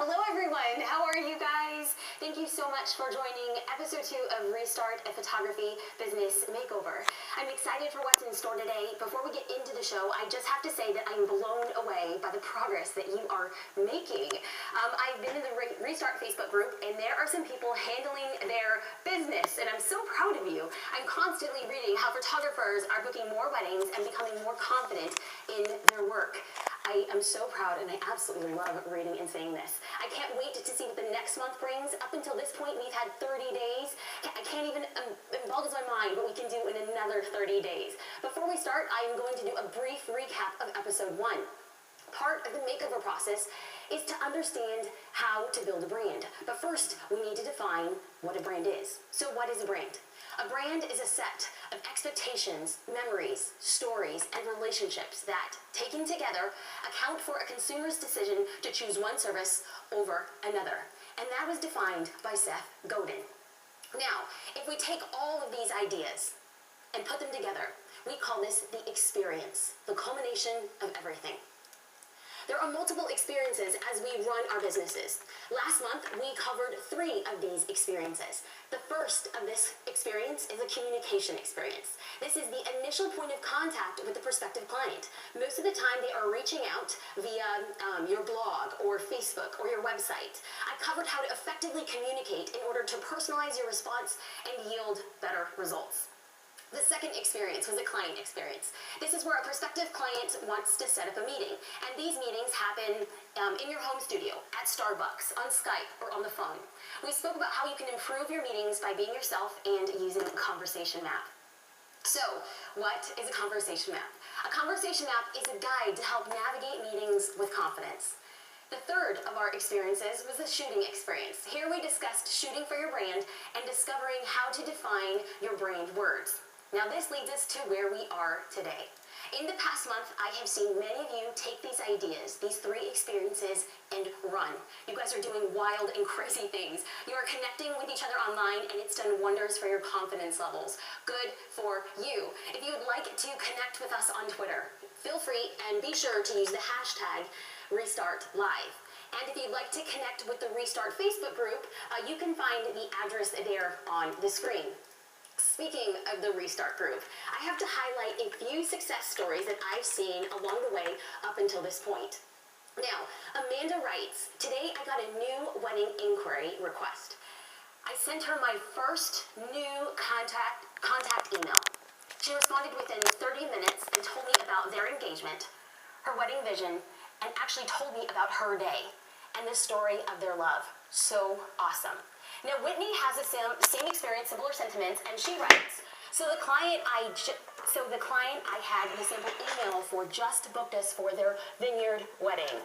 Hello everyone, how are you guys? Thank you so much for joining episode 2 of Restart a Photography Business Makeover. I'm excited for what's in store today. Before we get into the show, I just have to say that I'm blown away by the progress that you are making. I've been in the Restart Facebook group and there are some people handling their business and I'm so proud of you. I'm constantly reading how photographers are booking more weddings and becoming more confident in their work. I am so proud and I absolutely love reading and saying this. I can't wait to see what the next month brings. Up until this point, we've had 30 days. I can't even boggles my mind what we can do in another 30 days. Before we start, I am going to do a brief recap of episode 1. Part of the makeover process is to understand how to build a brand. But first, we need to define what a brand is. So what is a brand? A brand is a set of expectations, memories, stories, and relationships that, taken together, account for a consumer's decision to choose one service over another. And that was defined by Seth Godin. Now, if we take all of these ideas and put them together, we call this the experience, the culmination of everything. There are multiple experiences as we run our businesses. Last month, we covered 3 of these experiences. The first of this experience is a communication experience. This is the initial point of contact with the prospective client. Most of the time, they are reaching out via your blog or Facebook or your website. I covered how to effectively communicate in order to personalize your response and yield better results. The second experience was a client experience. This is where a prospective client wants to set up a meeting. And these meetings happen in your home studio, at Starbucks, on Skype, or on the phone. We spoke about how you can improve your meetings by being yourself and using a conversation map. So, what is a conversation map? A conversation map is a guide to help navigate meetings with confidence. The third of our experiences was the shooting experience. Here we discussed shooting for your brand and discovering how to define your brand words. Now this leads us to where we are today. In the past month, I have seen many of you take these ideas, these 3 experiences, and run. You guys are doing wild and crazy things. You are connecting with each other online, and it's done wonders for your confidence levels. Good for you. If you would like to connect with us on Twitter, feel free and be sure to use the hashtag RestartLive. And if you'd like to connect with the Restart Facebook group, you can find the address there on the screen. Speaking of the Restart group, I have to highlight a few success stories that I've seen along the way up until this point. Now, Amanda writes, today I got a new wedding inquiry request. I sent her my first new contact email. She responded within 30 minutes and told me about their engagement, her wedding vision, and actually told me about her day and the story of their love. So awesome. Now, Whitney has the same experience, similar sentiments, and she writes, so the client I had the sample email for just booked us for their vineyard wedding.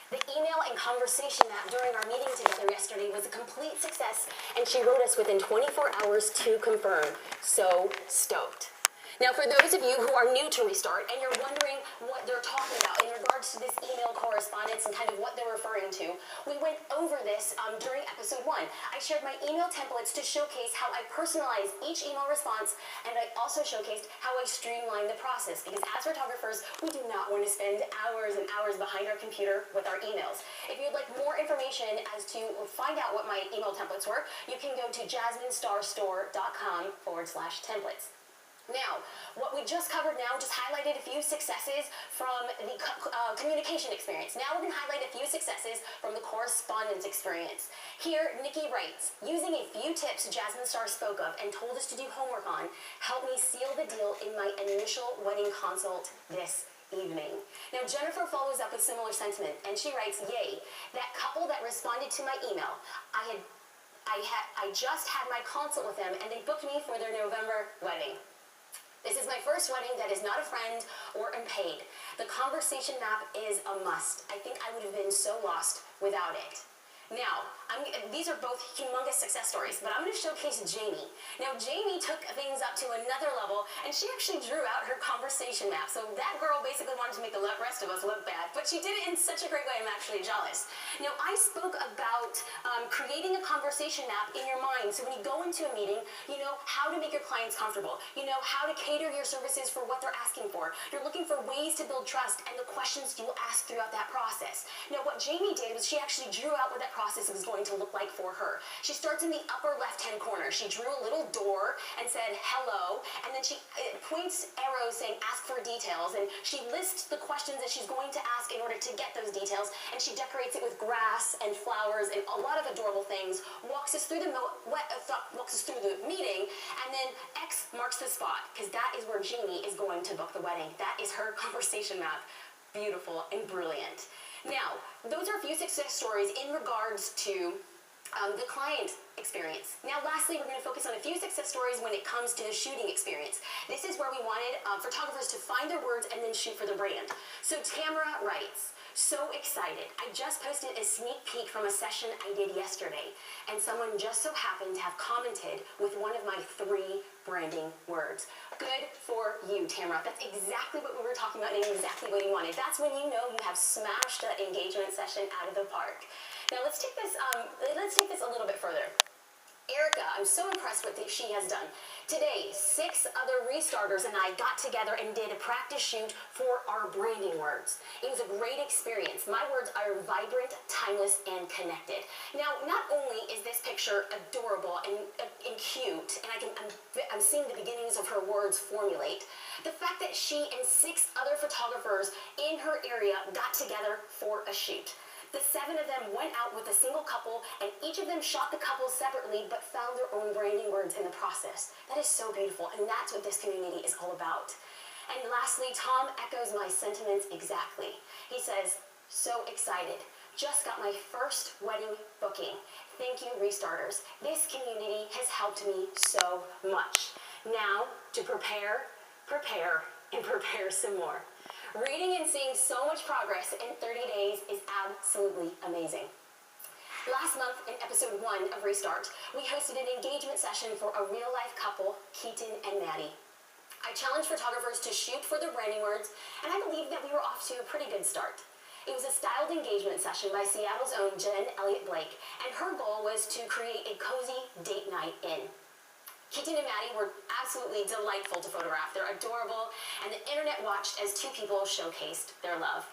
The email and conversation map during our meeting together yesterday was a complete success, and she wrote us within 24 hours to confirm. So stoked. Now, for those of you who are new to Restart and you're wondering what they're talking about in regards to this email correspondence and kind of what they're referring to, we went over this during episode 1. I shared my email templates to showcase how I personalize each email response, and I also showcased how I streamline the process because as photographers, we do not want to spend hours and hours behind our computer with our emails. If you'd like more information as to find out what my email templates were, you can go to jasminestarstore.com/templates. Now, what we just covered now just highlighted a few successes from the communication experience. Now we're going to highlight a few successes from the correspondence experience. Here, Nikki writes, using a few tips Jasmine Star spoke of and told us to do homework on, helped me seal the deal in my initial wedding consult this evening. Now, Jennifer follows up with similar sentiment, and she writes, yay, that couple that responded to my email, I just had my consult with them, and they booked me for their November wedding. This is my first wedding that is not a friend or unpaid. The conversation map is a must. I think I would have been so lost without it. Now, these are both humongous success stories, but I'm going to showcase Jamie. Now, Jamie took things up to another level, and she actually drew out her conversation map. So that girl basically wanted to make the rest of us look bad, but she did it in such a great way, I'm actually jealous. Now, I spoke about creating a conversation map in your mind, so when you go into a meeting, you know how to make your clients comfortable. You know how to cater your services for what they're asking for. You're looking for ways to build trust and the questions you will ask throughout that process. Now, what Jamie did was she actually drew out what that process was going to look like for her. She starts in the upper left-hand corner. She drew a little door and said, hello, and then she points arrows saying, ask for details, and she lists the questions that she's going to ask in order to get those details, and she decorates it with grass and flowers and a lot of adorable things, walks us through the meeting, and then X marks the spot, because that is where Jamie is going to book the wedding. That is her conversation map. Beautiful and brilliant. Now, those are a few success stories in regards to the client experience. Now, lastly, we're going to focus on a few success stories when it comes to the shooting experience. This is where we wanted photographers to find their words and then shoot for the brand. So Tamara writes, so excited. I just posted a sneak peek from a session I did yesterday, and someone just so happened to have commented with one of my 3 branding words. Good for you, Tamara. That's exactly what we were talking about and exactly what you wanted. That's when you know you have smashed that engagement session out of the park. Now let's take this a little bit further. Erica, I'm so impressed with what she has done. Today, 6 other restarters and I got together and did a practice shoot for our branding words. It was a great experience. My words are vibrant, timeless, and connected. Now, not only is this picture adorable and cute, and I'm seeing the beginnings of her words formulate, the fact that she and 6 other photographers in her area got together for a shoot. The 7 of them went out with a single couple, and each of them shot the couple separately, but found their own branding words in the process. That is so beautiful, and that's what this community is all about. And lastly, Tom echoes my sentiments exactly. He says, so excited. Just got my first wedding booking. Thank you, Restarters. This community has helped me so much. Now, to prepare, and prepare some more. Reading and seeing so much progress in 30 days is absolutely amazing. Last month in episode 1 of Restart, we hosted an engagement session for a real-life couple, Keaton and Maddie. I challenged photographers to shoot for their branding words, and I believe that we were off to a pretty good start. It was a styled engagement session by Seattle's own Jen Elliott Blake, and her goal was to create a cozy date night in. Keaton and Maddie were absolutely delightful to photograph. They're adorable, and the internet watched as 2 people showcased their love.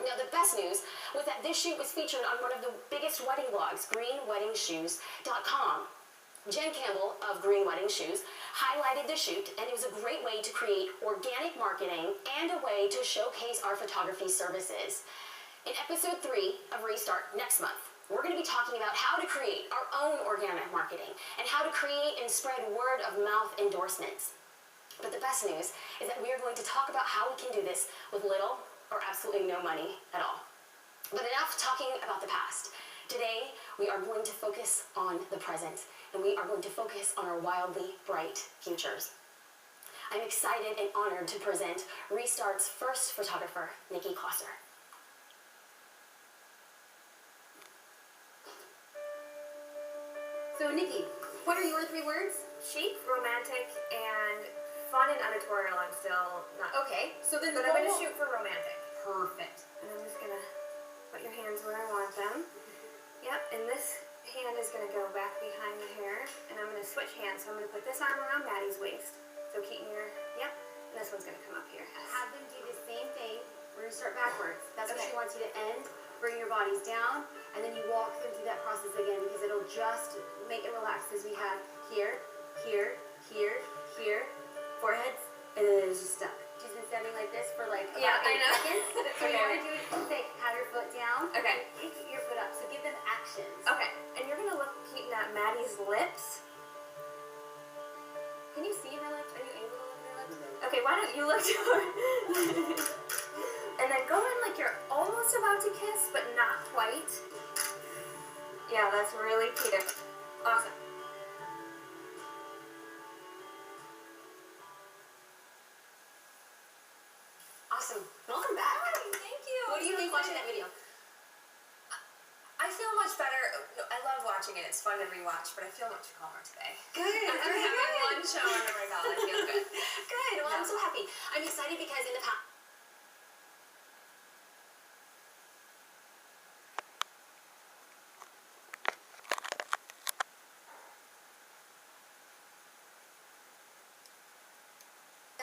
Now, the best news was that this shoot was featured on one of the biggest wedding blogs, greenweddingshoes.com. Jen Campbell of Green Wedding Shoes highlighted the shoot, and it was a great way to create organic marketing and a way to showcase our photography services. In episode 3 of Restart next month, we're going to be talking about how to create our own organic marketing and how to create and spread word-of-mouth endorsements. But the best news is that we are going to talk about how we can do this with little or absolutely no money at all. But enough talking about the past. Today, we are going to focus on the present, and we are going to focus on our wildly bright futures. I'm excited and honored to present Restart's first photographer, Nikki Klosser. So, Nikki, what are your 3 words? Chic, romantic, and fun and editorial. I'm still not. Okay, so then But I'm going to shoot for romantic. Perfect. And I'm just going to put your hands where I want them. Yep, and this hand is going to go back behind the hair. And I'm going to switch hands. So I'm going to put this arm around Maddie's waist. So Keaton, yep. And this one's going to come up here. Have them do the same thing. We're going to start backwards. That's what she wants you to end. Bring your bodies down, and then you walk them through that process again because it'll just make it relax as we have here, here, here, here, foreheads, and then it's just stuck. She's been standing like this for like about 8 seconds. So you want to do it, say, have your foot down. Okay. Kick your foot up. So give them actions. Okay. And you're going to look, Keaton, at Maddie's lips. Can you see her lips? Are you able to look at her lips? Okay, why don't you look to her? And then go in like you're almost about to kiss, but not quite. Yeah, that's really cute. Awesome. Awesome. Welcome back. Hi, thank you. What do you think watching that video? I feel much much better. I love watching it. It's fun to rewatch, but I feel much calmer today. Good. After having one show under my belt, I feel good. Good. Well, I'm so happy. I'm excited because in the past.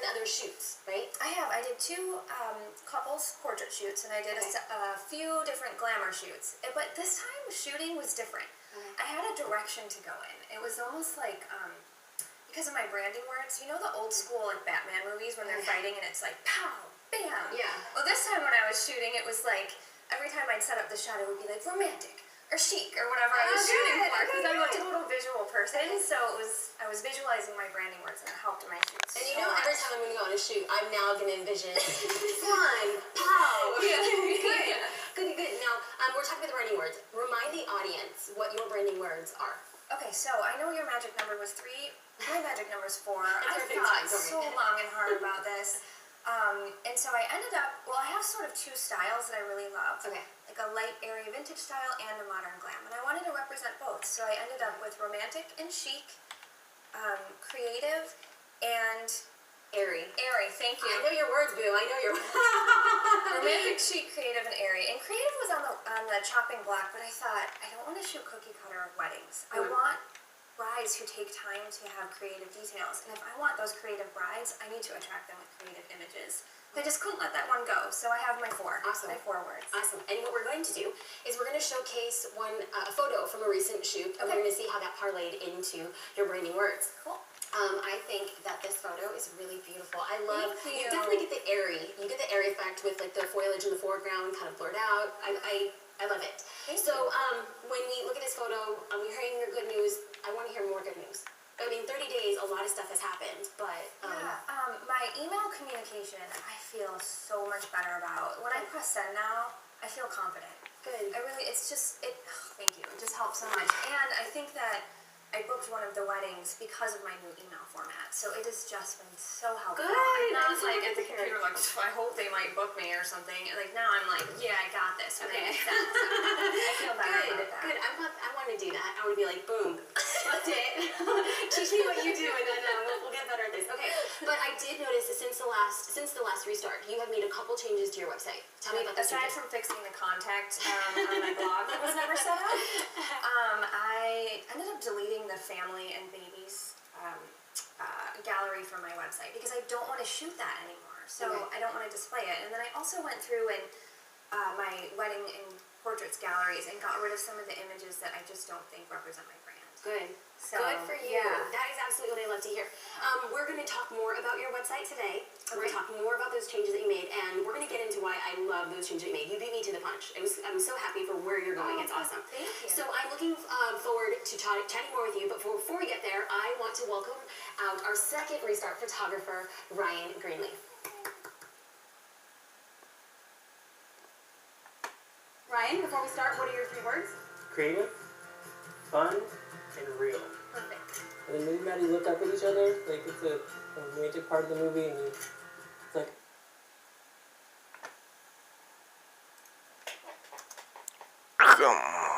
Other shoots, right? I did two couples portrait shoots, and I did a few different glamour shoots. But this time, shooting was different. I had a direction to go in. It was almost like, because of my branding words, you know the old school like Batman movies when they're fighting and it's like pow, bam. Yeah. Well, this time when I was shooting, it was like every time I'd set up the shot, it would be like romantic or chic or whatever I was shooting for, because I'm a total visual person. So I was visualizing my branding words, and it helped in my shoots. And you know, every time I'm going to go on a shoot, I'm now going to envision fun, pow. Good. Now, we're talking about the branding words. Remind the audience what your branding words are. Okay, so I know your magic number was 3. My magic number is 4. I our big thought time, don't so long and hard about this. And so I ended up, I have sort of 2 styles that I really love. Okay. Like a light, airy vintage style and a modern glam. And I wanted to represent both. So I ended up with romantic and chic, creative, and Airy. airy. Thank you. I know your words, boo. I know your Romantic, chic, creative, and airy. And creative was on the chopping block, but I thought, I don't want to shoot cookie cutter weddings. I want brides who take time to have creative details. And if I want those creative brides, I need to attract them with creative images. I just couldn't let that one go, so I have my 4. Awesome. My 4 words. Awesome. And what we're going to do is we're going to showcase a photo from a recent shoot, and we're going to see how that parlayed into your branding words. Cool. I think that this photo is really beautiful. I love. Thank you. You definitely get the airy. You get the airy effect with like the foliage in the foreground, kind of blurred out. I love it. Thank so when we look at this photo, we're hearing your good news. I want to hear more good news. I mean, 30 days, a lot of stuff has happened, but my email communication, I feel so much better about. When I press send now, I feel confident. Good. It's just, thank you. It just helps so much. And I think that I booked one of the weddings because of my new email format. So it has just been so helpful. Good. I'm not That's so like good at the to hear. computer like, I hope they might book me or something. Like now I'm like, yeah, I got this. When Okay. I make sense. I feel better Good. about that. Good. I want to do that. I want to be like, boom, that's it. Teach me what you do, and then we'll get better at this. Okay. But I did notice that since the last restart, you have made a couple changes to your website. Tell me about this. Aside from fixing the contact on my blog that was never set up, I ended up deleting the family and babies gallery from my website because I don't want to shoot that anymore. So I don't want to display it. And then I also went through and my wedding and portraits galleries and got rid of some of the images that I just don't think represent my brand. Good. So, good for you. yeah. That is absolutely what I love to hear. We're going to talk more about your website today. We're going to talk more about those changes that you made, and we're going to get into why I love those changes that you made. You beat me to the punch. I'm so happy for where you're going. It's awesome. Thank you. So I'm looking forward to chatting more with you, but before we get there, I want to welcome out our second Restart photographer, Ryan Greenleaf. Ryan, before we start, what are your 3 words? Creative, fun, and real. Perfect. And then me and Maddie look up at each other, like it's a romantic part of the movie, and it's like, come on.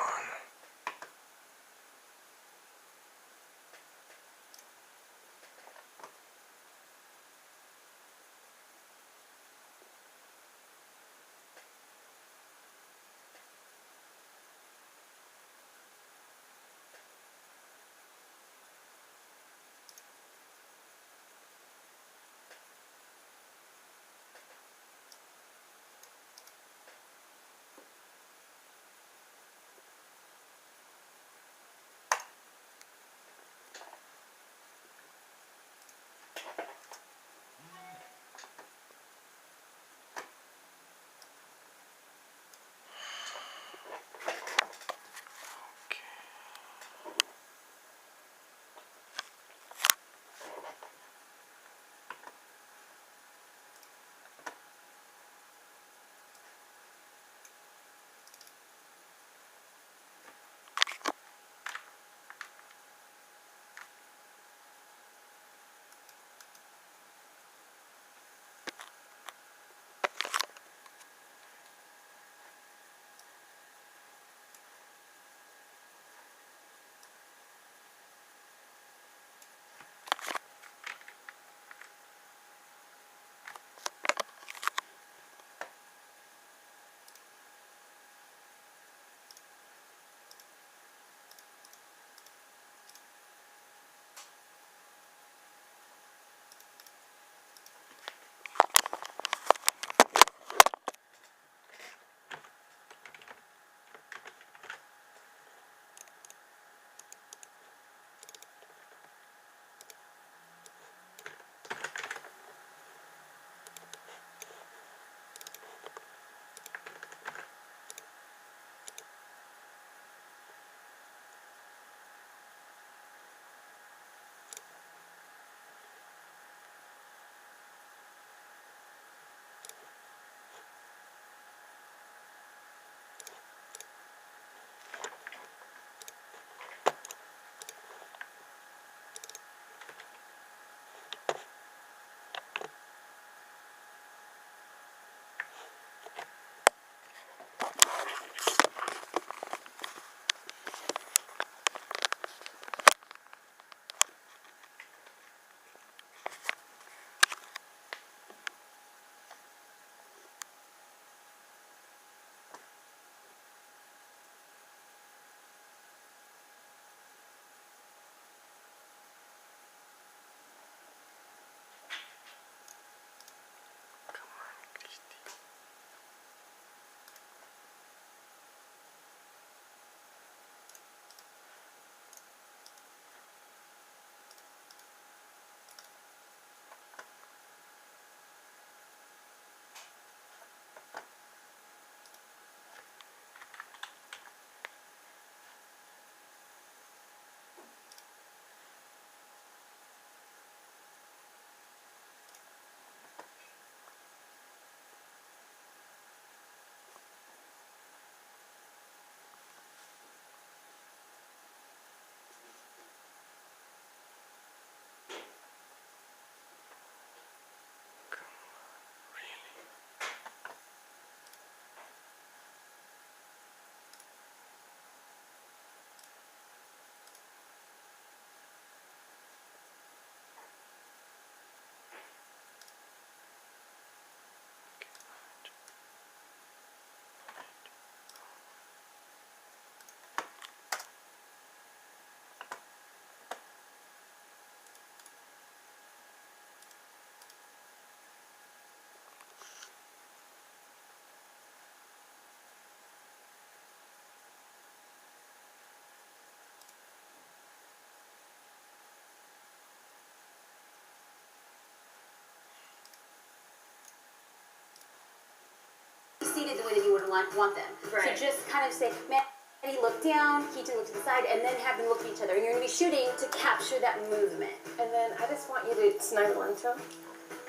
want them. Right. So just kind of say, Maddie, look down, Keaton, look to the side, and then have them look at each other. And you're going to be shooting to capture that movement. And then I just want you to snuggle into them.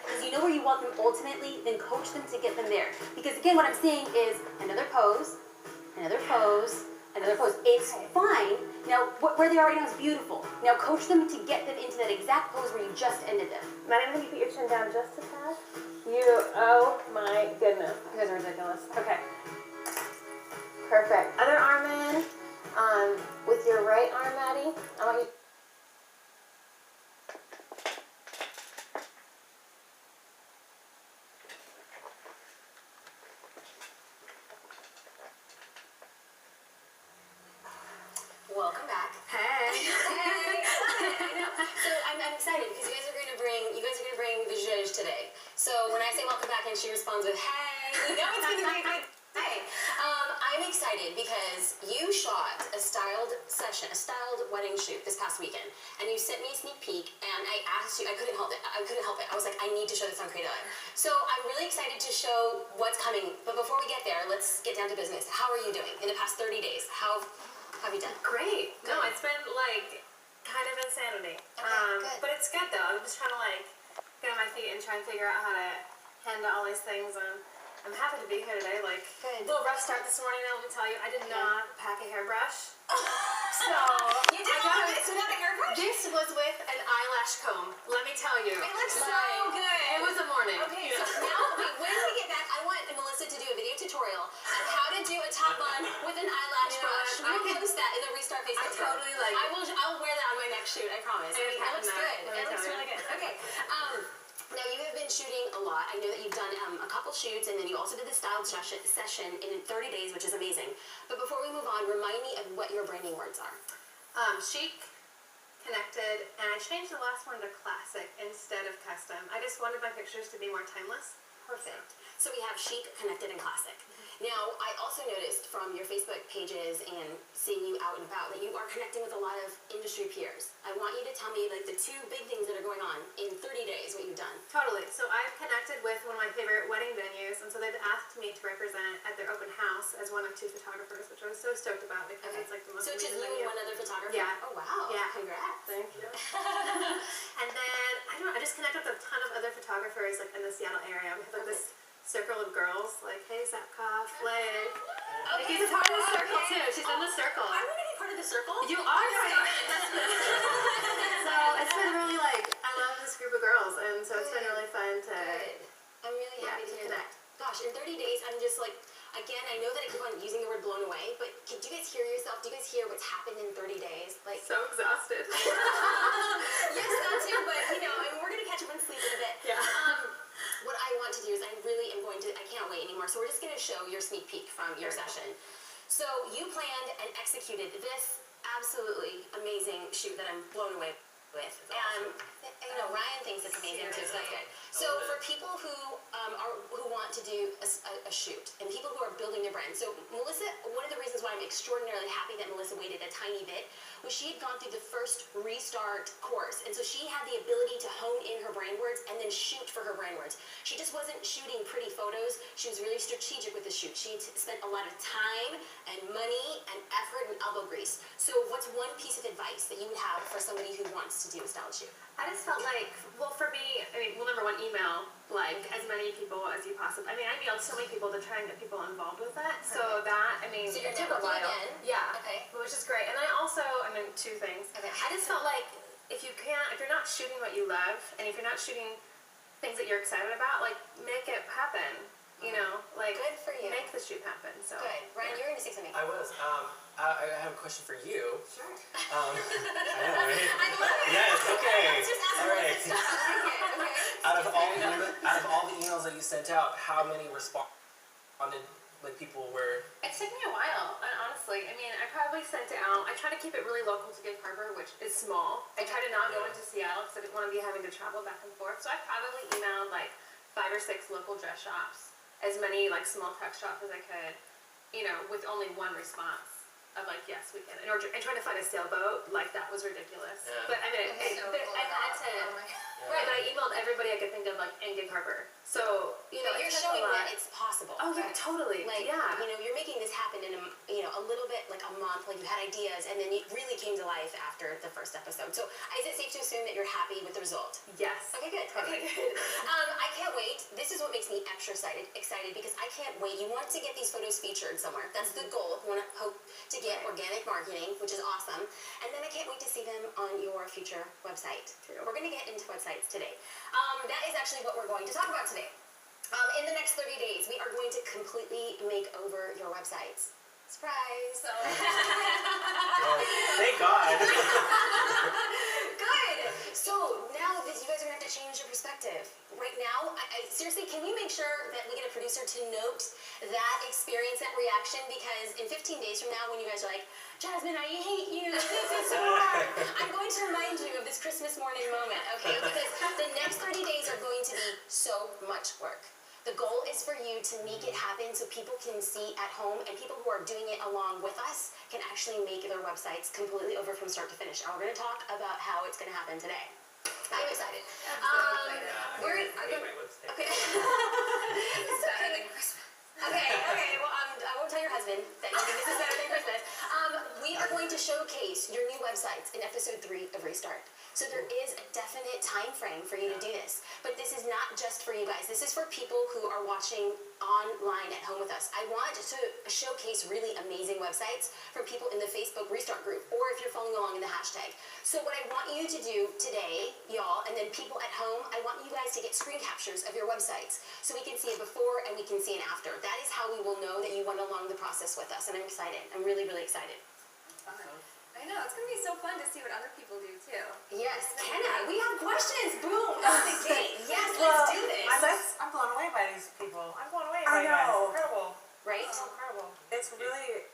Because you know where you want them ultimately, then coach them to get them there. Because again, what I'm saying is another pose, another pose, another pose. It's fine. Now, where they are right now is beautiful. Now, coach them to get them into that exact pose where you just ended them. Maddie, I'm going to put your chin down just a tad. Oh my goodness. You guys are ridiculous. Okay. Perfect. Other arm in. With your right arm, Maddie, I want you. Welcome back. Hey. Hey. I know. So I'm excited because you guys are going to bring the judge today. So when I say welcome back and she responds with hey, you know it's going to be a good day. I'm excited because you shot a styled wedding shoot this past weekend, and you sent me a sneak peek, and I asked you, I couldn't help it. I was like, I need to show this on Creative Live. So I'm really excited to show what's coming. But before we get there, let's get down to business. How are you doing in the past 30 days? How have you done? Great. No, it's been like kind of insanity. Good. But it's good though. I'm just trying to like get on my feet and try and figure out how to handle all these things. And I'm happy to be here today. Like Good. a little rough start this morning. Let me tell you, I did not pack a hairbrush. So You did all of this without a hairbrush? this was with an eyelash comb. Let me tell you. It looks so Like, good. It was a morning. Okay, so now when we get back, I want Melissa to do a video tutorial on how to do a top bun with an eyelash You know brush. what? I We'll could- post that in the Restart Facebook. I totally like it. I'll wear that on my next shoot. I promise. It It looks happened good. now. Let me It looks tell you. really good. Okay. Now you have been shooting a lot. I know that you've done a couple shoots, and then you also did the styled session in 30 days, which is amazing. But before we move on, remind me of what your branding words are. Chic, connected, and I changed the last one to classic instead of custom. I just wanted my pictures to be more timeless. Perfect. So we have chic, connected, and classic. Now, I also noticed from your Facebook pages and seeing you out and about that you are connecting with a lot of industry peers. I want you to tell me like the two big things that are going on in 30 days, what you've done. Totally. So I've connected with one of my favorite wedding venues, and so they've asked me to represent at their open house as one of 2 photographers, which I was so stoked about because it's like the most So it's just amazing you and venue. one other photographer? Yeah. Oh, wow. Yeah. Congrats. Thank you. And then I don't know. I just connected with a ton of other photographers like in the Seattle area. We have like this circle of girls, like hey Zapka, Flay. Okay, Nikki's a part of the circle too. She's in the circle. I want to be part of the circle. You are right. So it's been really like I love this group of girls, and so it's been really fun to Good. I'm really happy to hear that. Gosh, in 30 days, I'm just like, again, I know that I keep on using the word blown away, but do you guys hear yourself? Do you guys hear what's happened in 30 days? Like, so exhausted. yes, that too, but you know, I mean, we're gonna catch up on sleep in a bit. Yeah. What I want to do is I really am going to, I can't wait anymore, so we're just gonna show your sneak peek from your session. So you planned and executed this absolutely amazing shoot that I'm blown away with. You know, Ryan thinks it's amazing too, so that's good. So for people who who want to do a shoot and people who are building their brand, so Melissa, one of the reasons why I'm extraordinarily happy that Melissa waited a tiny bit was she had gone through the first Restart course, and so she had the ability to hone in her brand words and then shoot for her brand words. She just wasn't shooting pretty photos. She was really strategic with the shoot. She spent a lot of time and money and effort and elbow grease. So what's one piece of advice that you would have for somebody who wants to do a styled shoot? I just felt like, well, for me, I mean, well, number one, email like as many people as you possibly. I mean, I emailed so many people to try and get people involved with that. So that, I mean, So you're it took a networking while. again? Yeah. Okay. Which is great. And then I also, I mean, 2 things. Okay. I just felt like if you're not shooting what you love, and if you're not shooting things that you're excited about, like make it happen. You know, like Good for you. make the shoot happen. So Good. Ryan, you were going to say something. I was. I have a question for you. Sure. I know, right? I love it. Yes. Okay. Let's just ask All Melissa right. stuff. I like it. Okay. Out of all the emails that you sent out, how many responded? Like people were. it took me a while, and honestly, I mean, I probably sent it out. I try to keep it really local to Gig Harbor, which is small. I try to not go into Seattle because I didn't want to be having to travel back and forth. So I probably emailed like 5 or 6 local dress shops, as many like small tech shops as I could, you know, with only 1 response. of like, yes, we can. And trying to find a sailboat, like that was ridiculous. Yeah. But I mean, I had to. Right, but I emailed everybody I could think of, like in Gig Harbor. So But it you're took showing a lot. that it's possible. Oh yeah, totally. Like, yeah. you're making this happen in a little bit, like a month. Like you had ideas, and then it really came to life after the first episode. So is it safe to assume that you're happy with the result? Yes. Okay, good. Okay, good. I can't wait. This is what makes me extra excited because I can't wait. You want to get these photos featured somewhere. That's the goal. You want to hope to get organic marketing, which is awesome. And then I can't wait to see them on your future website. We're going to get into websites today. That is actually what we're going to talk about today. In the next 30 days, we are going to completely make over your websites. Surprise! Thank God. Good. So now you guys are gonna have to change your perspective. Right now, seriously, can we make sure that we get a producer to note that experience, that reaction? Because in 15 days from now, when you guys are like, Jasmine, I hate you. This is so hard. I'm going to remind you of this Christmas morning moment, okay? Because the next 30 days are going to be so much work. The goal is for you to make it happen so people can see at home and people who are doing it along with us can actually make their websites completely over from start to finish. And we're going to talk about how it's going to happen today. I'm excited. I hate my website. Okay. It's better than Christmas. Okay, well, I won't tell your husband that you think this is better than Christmas. We are going to showcase your new websites in episode 3 of Restart. So there is a definite time frame for you to do this. But this is not just for you guys. This is for people who are watching online at home with us. I want to showcase really amazing websites from people in the Facebook Restart group, or if you're following along in the hashtag. So what I want you to do today, y'all, and then people at home, I want you guys to get screen captures of your websites so we can see a before and we can see an after. That is how we will know that you went along the process with us, and I'm excited. I'm really, really excited. I know, it's gonna be so fun to see what other people do too. Yes, Kenna, we have questions. Boom, out the gate. Yes, let's do this. I'm blown away by these people. I'm blown away I by you guys. know. Incredible. Right? Oh, incredible.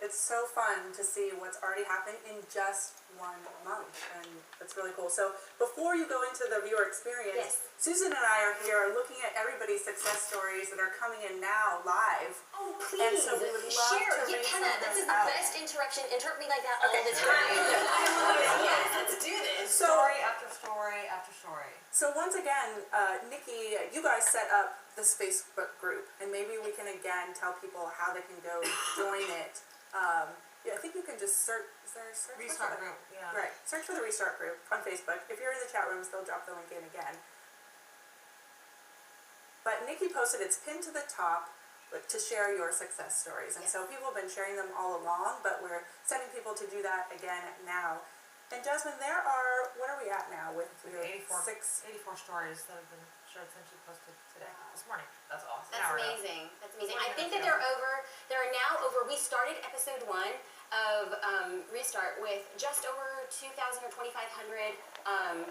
It's so fun to see what's already happened in just 1 month, and it's really cool. So before you go into the viewer experience, Yes. Susan and I are here looking at everybody's success stories that are coming in now live. Oh, please. And so we would love Share. to read Kenna, some of this is this the out. best interruption. Interrupt me like that all Okay. the time. I love it. Yes, let's do this. So, Story after story after story. so once again, Nikki, you guys set up this Facebook group, and maybe we can again tell people how they can go join it. Yeah, I think you can just search. Is there a search? Restart group. Yeah. Right. Search for the Restart group on Facebook. If you're in the chat rooms, they'll drop the link in again. But Nikki posted, it's pinned to the top to share your success stories. And so people have been sharing them all along, but we're sending people to do that again now. And Jasmine, there are, what are we at now with your 84 stories that have been shared since you posted today, this morning. That's awesome. That's amazing. That's amazing. I think that there are now over, we started episode 1 of Restart with just over 2,000 or 2,500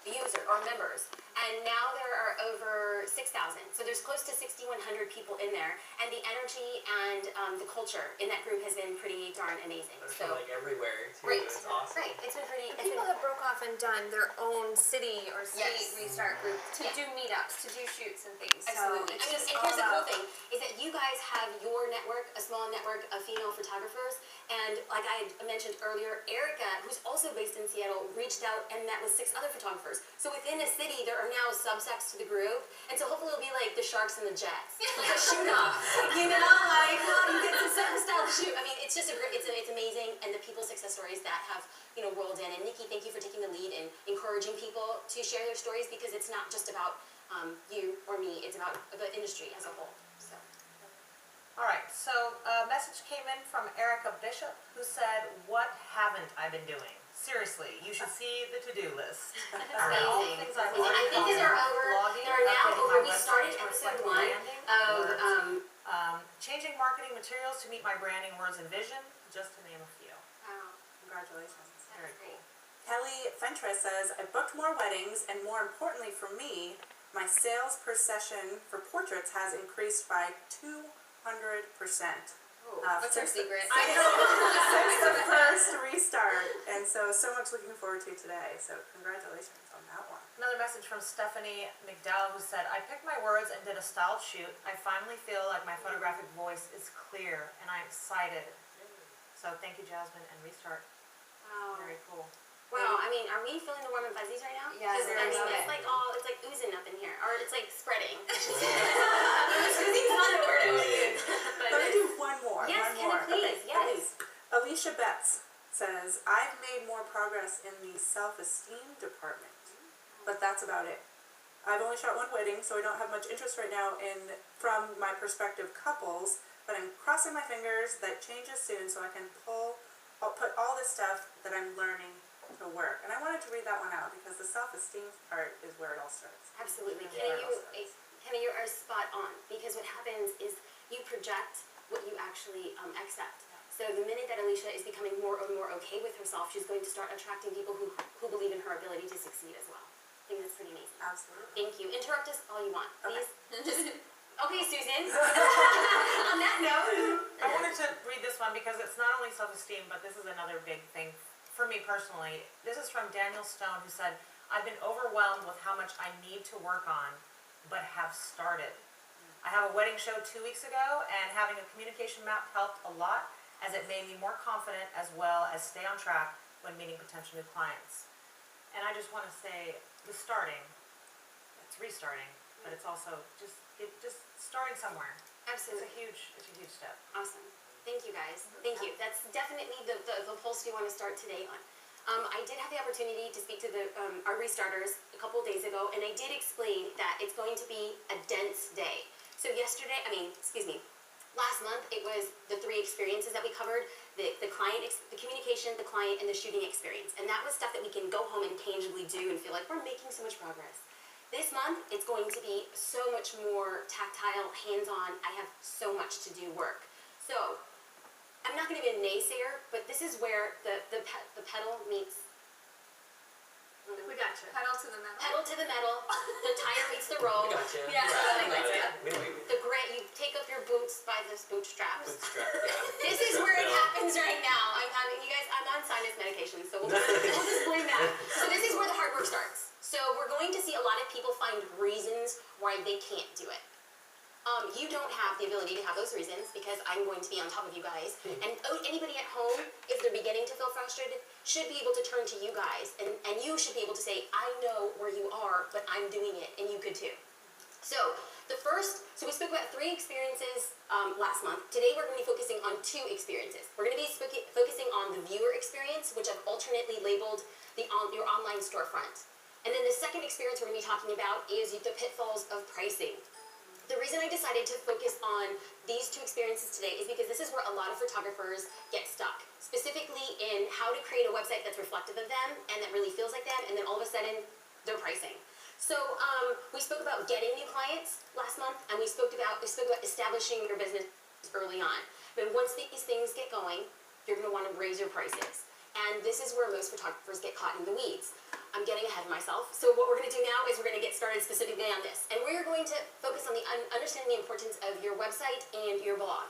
users or members. And now there are over 6,000. So there's close to 6,100 people in there. And the energy and the culture in that group has been pretty darn amazing. They're So, from like everywhere too. right. It's awesome. Right. It's been pretty. It's People been, have broke off and done their own city or state Yes. restart group to Yeah. do meetups, to do shoots and things. Absolutely. So I mean, it's and just here's the cool all thing, is that you guys have your network, a small network of female photographers, and like I had mentioned earlier, Erica, who's also based in Seattle, reached out and met with 6 other photographers. So within a city, there are now subsects to the group, and so hopefully it'll be like the Sharks and the Jets, like a shoot-off, you know, like, well, you get to style to shoot. I mean, it's just it's amazing, and the people success stories that have, rolled in. And Nikki, thank you for taking the lead and encouraging people to share their stories, because it's not just about you or me, it's about the industry as a whole. So. All right, so a message came in from Erica Bishop, who said, "What haven't I been doing? Seriously, you should see the to-do list." All the Amazing. things I've Amazing. I already think these done. are over. Blogging, They are now updating over. my We website started to episode reflect 1 branding, of words. Changing marketing materials to meet my branding words and vision, just to name a few. wow. Congratulations. Very cool. Kelly Fentress says, I booked more weddings, and more importantly for me, my sales per session for portraits has increased by 200%. What's our secret? Since the first restart, and so much looking forward to today. So congratulations on that one. Another message from Stephanie McDowell, who said, "I picked my words and did a styled shoot. I finally feel like my photographic voice is clear, and I'm excited." So thank you, Jasmine, and Restart. Wow. Very cool. Wow, I mean, are we feeling the warm and fuzzies right now? Yes, 'Cause, I I mean, love it's it. like it's like oozing up in here, or it's like spreading. Oozing's not the word I would use. But Let me do one more. Yes, one can you more. please? Okay, Yes. please. Alicia Betts says, I've made more progress in the self-esteem department, but that's about it. I've only shot one wedding, so I don't have much interest right now from my prospective couples, but I'm crossing my fingers that changes soon so I can I'll put all this stuff that I'm learning to work. And I wanted to read that one out because the self-esteem part is where it all starts. Absolutely. Yeah. Kenny, you are spot on, because what happens is you project what you actually accept. So the minute that Alicia is becoming more and more okay with herself, she's going to start attracting people who believe in her ability to succeed as well. I think that's pretty amazing. Absolutely. Thank you. Interrupt us all you want, Okay. please. Okay, Susan. On that note. I wanted to read this one because it's not only self-esteem, but this is another big thing for me personally. This is from Daniel Stone, who said, I've been overwhelmed with how much I need to work on, but have started. I have a wedding show 2 weeks ago, and having a communication map helped a lot, as it made me more confident as well as stay on track when meeting potential new clients. And I just want to say, the starting, it's restarting, but it's also just starting somewhere. Absolutely. It's a huge step. Awesome. Thank you, guys. Thank you. That's definitely the pulse we want to start today on. I did have the opportunity to speak to our restarters a couple days ago, and I did explain that it's going to be a dense day. So last month it was the 3 experiences that we covered: the client, the communication, the client, and the shooting experience. And that was stuff that we can go home and tangibly do and feel like we're making so much progress. This month, it's going to be so much more tactile, hands-on. I have so much to do work. So, I'm not going to be a naysayer, but this is where the pedal meets... We got you. Pedal to the metal, the tire meets the road. We got you. Yeah. We You take up your boots by the bootstraps. bootstrap, yeah. This is where it happens right now. I'm on sinus medication, so we'll just blame that. So this is where the hard work starts. So we're going to see a lot of people find reasons why they can't do it. You don't have the ability to have those reasons because I'm going to be on top of you guys. And anybody at home, if they're beginning to feel frustrated, should be able to turn to you guys. And you should be able to say, I know where you are, but I'm doing it, and you could too. So we spoke about 3 experiences last month. Today we're going to be focusing on 2 experiences. We're going to be focusing on the viewer experience, which I've alternately labeled your online storefront. And then the second experience we're going to be talking about is the pitfalls of pricing. The reason I decided to focus on these 2 experiences today is because this is where a lot of photographers get stuck, specifically in how to create a website that's reflective of them and that really feels like them, and then all of a sudden, their pricing. So we spoke about getting new clients last month, and we spoke about establishing your business early on. But once these things get going, you're going to want to raise your prices. And this is where most photographers get caught in the weeds. I'm getting ahead of myself. So what we're going to do now is we're going to get started specifically on this. And we're going to focus on understanding the importance of your website and your blog.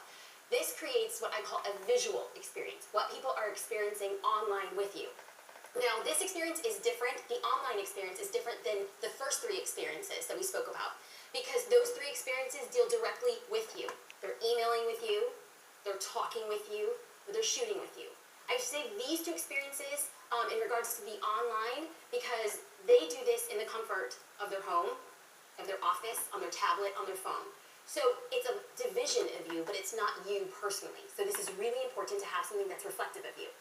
This creates what I call a visual experience, what people are experiencing online with you. Now, this experience is different. The online experience is different than the first 3 experiences that we spoke about, because those 3 experiences deal directly with you. They're emailing with you, they're talking with you, or they're shooting with you. I say these 2 experiences in regards to the online because they do this in the comfort of their home, of their office, on their tablet, on their phone. So it's a division of you, but it's not you personally. So this is really important to have something that's reflective of you.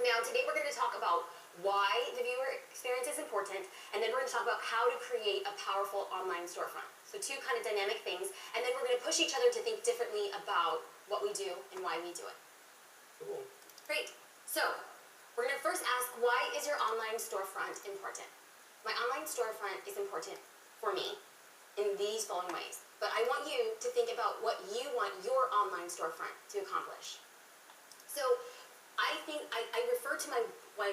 Now, today we're going to talk about why the viewer experience is important, and then we're going to talk about how to create a powerful online storefront. So 2 kind of dynamic things, and then we're going to push each other to think differently about what we do and why we do it. Cool. Great. So, we're going to first ask, why is your online storefront important? My online storefront is important for me in these following ways. But I want you to think about what you want your online storefront to accomplish. So, I refer to my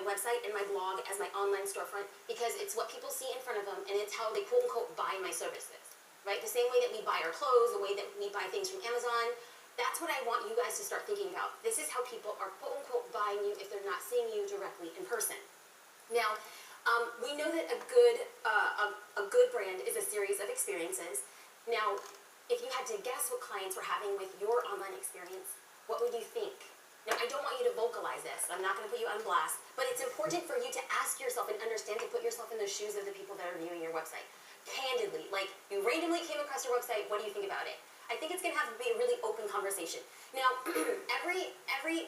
website and my blog as my online storefront because it's what people see in front of them, and it's how they quote-unquote buy my services, right? The same way that we buy our clothes, the way that we buy things from Amazon. That's what I want you guys to start thinking about. This is how people are quote-unquote buying you if they're not seeing you directly in person. Now, we know that a good brand is a series of experiences. Now, if you had to guess what clients were having with your online experience, what would you think? Now, I don't want you to realize this. I'm not going to put you on blast, but it's important for you to ask yourself and understand to put yourself in the shoes of the people that are viewing your website. Candidly, like you randomly came across your website, what do you think about it? I think it's going to have to be a really open conversation. Now, every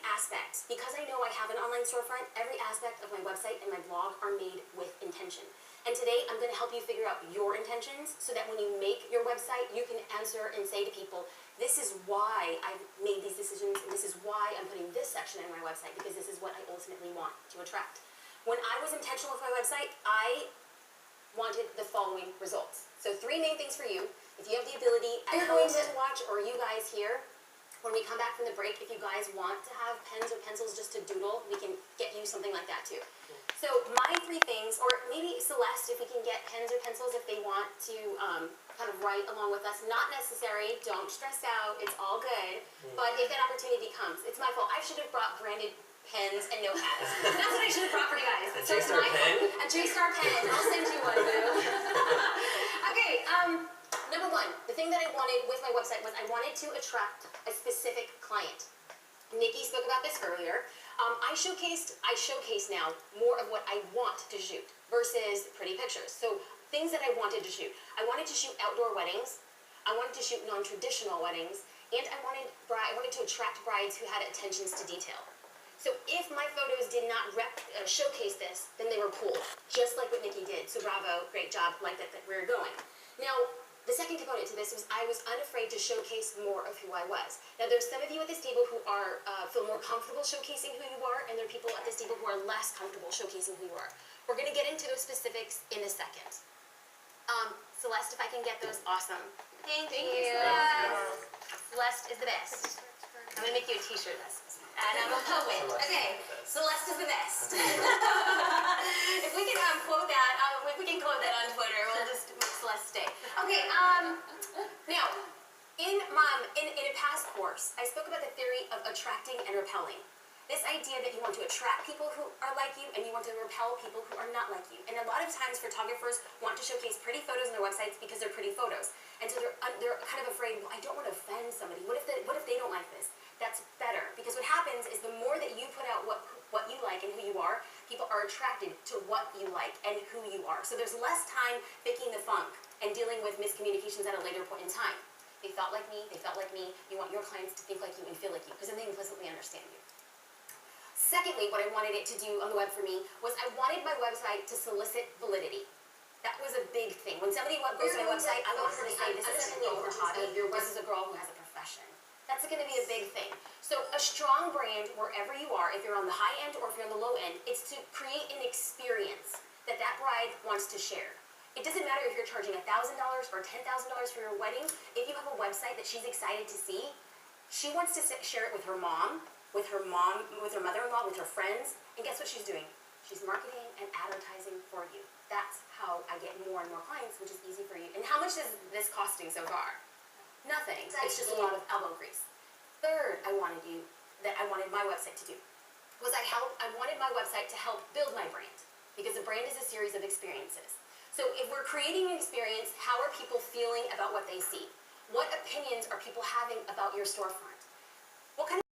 aspect, because I know I have an online storefront, every aspect of my website and my blog are made with intention. And today, I'm going to help you figure out your intentions so that when you make your website, you can answer and say to people, this is why I've made these decisions, and this is why I'm putting this section in my website, because this is what I ultimately want to attract. When I was intentional with my website, I wanted the following results. So 3 main things for you. If you have the ability, you're going to watch, or you guys here, when we come back from the break, if you guys want to have pens or pencils just to doodle, we can get you something like that too. So my 3 things, or maybe Celeste, if we can get pens or pencils if they want to kind of write along with us. Not necessary, don't stress out, it's all good. But if that opportunity comes, it's my fault. I should have brought branded pens and notepads. That's what I should have brought for you guys. So it's my fault. A J-Star pen, I'll send you one, boo. Okay, number 1, the thing that I wanted with my website was I wanted to attract a specific client. Nikki spoke about this earlier. I showcase now more of what I want to shoot versus pretty pictures. So things that I wanted to shoot. I wanted to shoot outdoor weddings. I wanted to shoot non-traditional weddings. And I wanted to attract brides who had attentions to detail. So if my photos did not showcase this, then they were pulled, just like what Nikki did. So bravo, great job, like that we're going. Now, the second component to this was I was unafraid to showcase more of who I was. Now, there's some of you at this table who feel more comfortable showcasing who you are, and there are people at this table who are less comfortable showcasing who you are. We're going to get into those specifics in a second. Celeste, if I can get those, awesome. Thank you. Celeste is the best. I'm going to make you a t-shirt, and I'm a poet. Okay, Celeste is the best. If we can quote that, if we can quote that on Twitter, we'll just make Celeste stay. Okay, now, in a past course, I spoke about the theory of attracting and repelling. This idea that you want to attract people who are like you and you want to repel people who are not like you. And a lot of times photographers want to showcase pretty photos on their websites because they're pretty photos. And so they're kind of afraid, well, I don't want to offend somebody. What if they don't like this? That's better, because what happens is the more that you put out what you like and who you are, people are attracted to what you like and who you are. So there's less time faking the funk and dealing with miscommunications at a later point in time. They felt like me, you want your clients to think like you and feel like you, because then they implicitly understand you. Secondly, what I wanted it to do on the web for me was I wanted my website to solicit validity. That was a big thing. When somebody goes to my website, I want her to say, this isn't a local hobby, this is a girl who has a profession. That's going to be a big thing. So a strong brand, wherever you are, if you're on the high end or if you're on the low end, it's to create an experience that bride wants to share. It doesn't matter if you're charging $1,000 or $10,000 for your wedding. If you have a website that she's excited to see, she wants to share it with her mom, with her mother-in-law, with her friends, and guess what she's doing? She's marketing and advertising for you. That's how I get more and more clients, which is easy for you. And how much is this costing so far? Nothing. It's just a lot of elbow grease. Third, I wanted my website to do was I wanted my website to help build my brand, because a brand is a series of experiences. So if we're creating an experience, how are people feeling about what they see? What opinions are people having about your storefront? What kind of